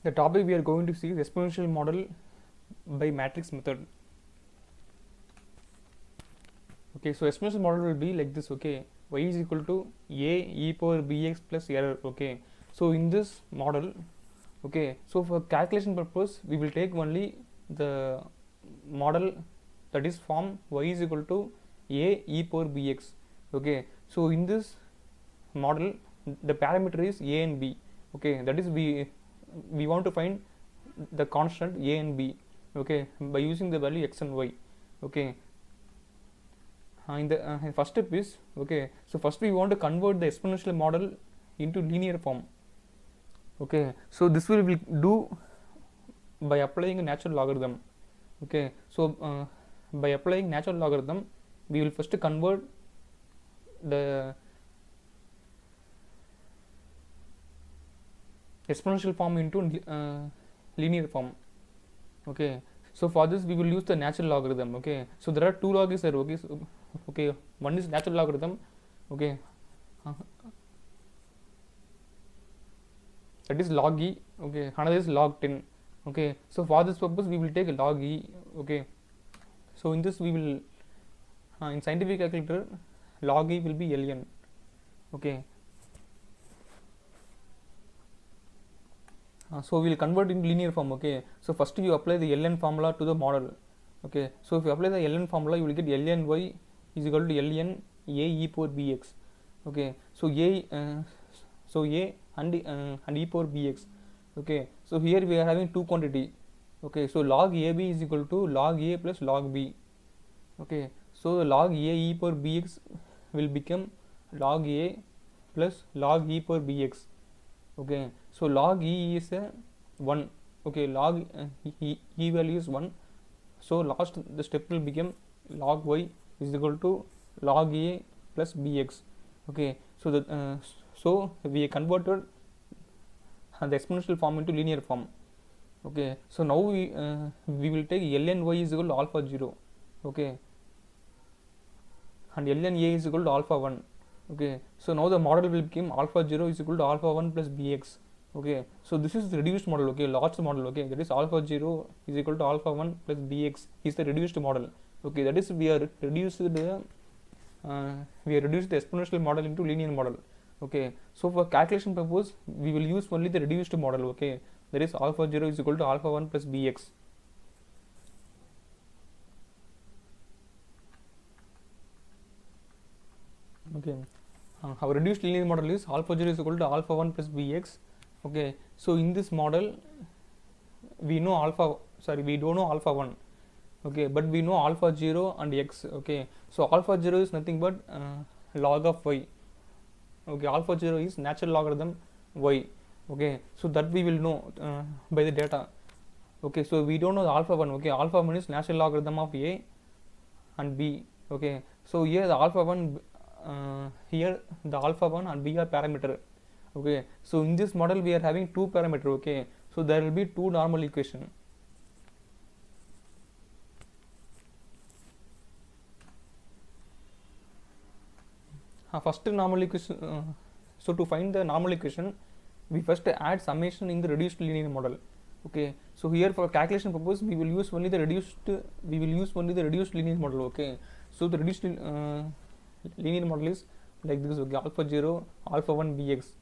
The topic we are going to see is exponential model by matrix method. Okay, so exponential model will be like this. Okay, y is equal to a e power bx plus error. Okay, so in this model, okay, so for calculation purpose we will take only the model that is form y is equal to a e power bx. Okay, so in this model the parameter is a and b. Okay, that is we want to find the constant a and b, okay, by using the value x and y. Okay, in the first step is, okay, so first we want to convert the exponential model into linear form. Okay, so this will do by applying a natural logarithm. Okay, so by applying natural logarithm we will first convert the exponential form into linear form. Okay, so for this we will use the natural logarithm. Okay, so there are two log is there. Okay, so, okay, one is natural logarithm. Okay, that is log e. Okay, another is log 10. Okay, so for this purpose we will take log e. Okay, so in this we will in scientific calculator log e will be ln. Okay, so we will convert in linear form. Okay, so first you apply the ln formula to the model. Okay, so if you apply the ln formula you will get ln y is equal to ln a e power bx. Okay, so a and e power bx. Okay, so here we are having two quantity. Okay, so log ab is equal to log a plus log b. Okay, so log a e power bx will become log a plus log e power bx. Okay, so log e is 1. Okay, log e value is 1, so last the step will become log y is equal to log a plus bx. Okay, so the so we converted the exponential form into linear form. Okay, so now we will take ln y is equal to alpha 0. Okay, and ln a is equal to alpha 1. Okay, so now the model will become alpha 0 is equal to alpha 1 plus bx. Okay, so this is the reduced model. Okay, large model. Okay, that is alpha 0 is equal to alpha 1 plus bx is the reduced model. Okay, that is we are reduced the exponential model into linear model. Okay, so for calculation purpose we will use only the reduced model. Okay, that is alpha 0 is equal to alpha 1 plus bx. Okay, our reduced linear model is alpha 0 is equal to alpha 1 plus bx. Okay, so in this model we know we don't know alpha 1. Okay, but we know alpha 0 and x. Okay, so alpha 0 is nothing but log of y. Okay, alpha 0 is natural logarithm y. Okay, so that we will know by the data. Okay, so we don't know the alpha 1. Okay, alpha 1 is natural logarithm of a and b. Okay, so here the alpha 1 here the alpha 1 and b are parameter. Okay, so in this model we are having two parameter. Okay, so there will be two normal equation. First normal equation, so to find the normal equation we first add summation in the reduced linear model. Okay, so here for calculation purpose we will use only the reduced linear model. Okay, so the reduced linear model is like this. Okay, alpha 0 alpha 1 bx.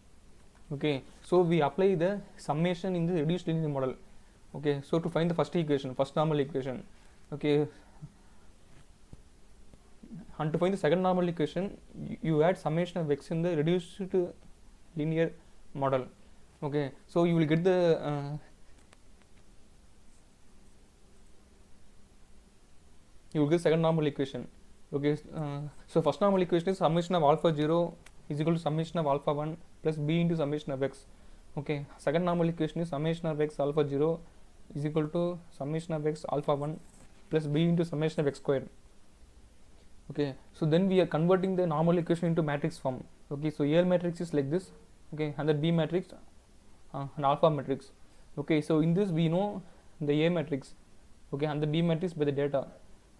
Okay, so we apply the summation in the reduced linear model. Okay, so to find the first normal equation. Okay, and to find the second normal equation you add summation of x in the reduced linear model. Okay, so you will get the second normal equation. Okay, so first normal equation is summation of alpha 0 is equal to summation of alpha 1 plus b into summation of x. Okay, second normal equation is summation of x alpha 0 is equal to summation of x alpha 1 plus b into summation of x squared. Okay, so then we are converting the normal equation into matrix form. Okay, so A matrix is like this. Okay, and the B matrix and alpha matrix. Okay, so in this we know the A matrix. Okay, and the B matrix by the data.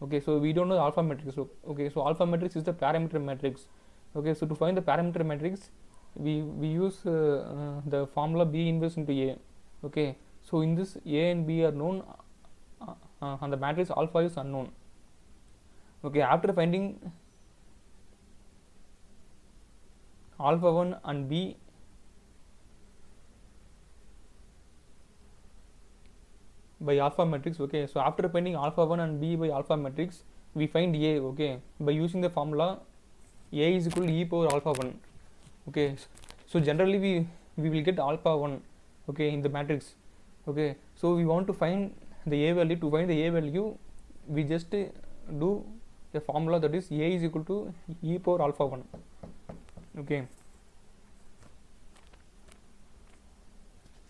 Okay, so we don't know the alpha matrix. Okay, so alpha matrix is the parameter matrix. Okay, so to find the parameter matrix we use the formula B inverse into A. Okay, So in this A and B are known, and the matrix alpha is unknown. Okay, after finding alpha 1 and B, by alpha matrix. Okay, so after finding alpha 1 and B by alpha matrix, we find A. Okay, by using the formula A is equal to e power alpha 1. Okay, so generally we will get alpha 1, okay, in the matrix. Okay, so we want to find the A value. To find the A value, we just do a formula, that is A is equal to e power alpha 1. Okay.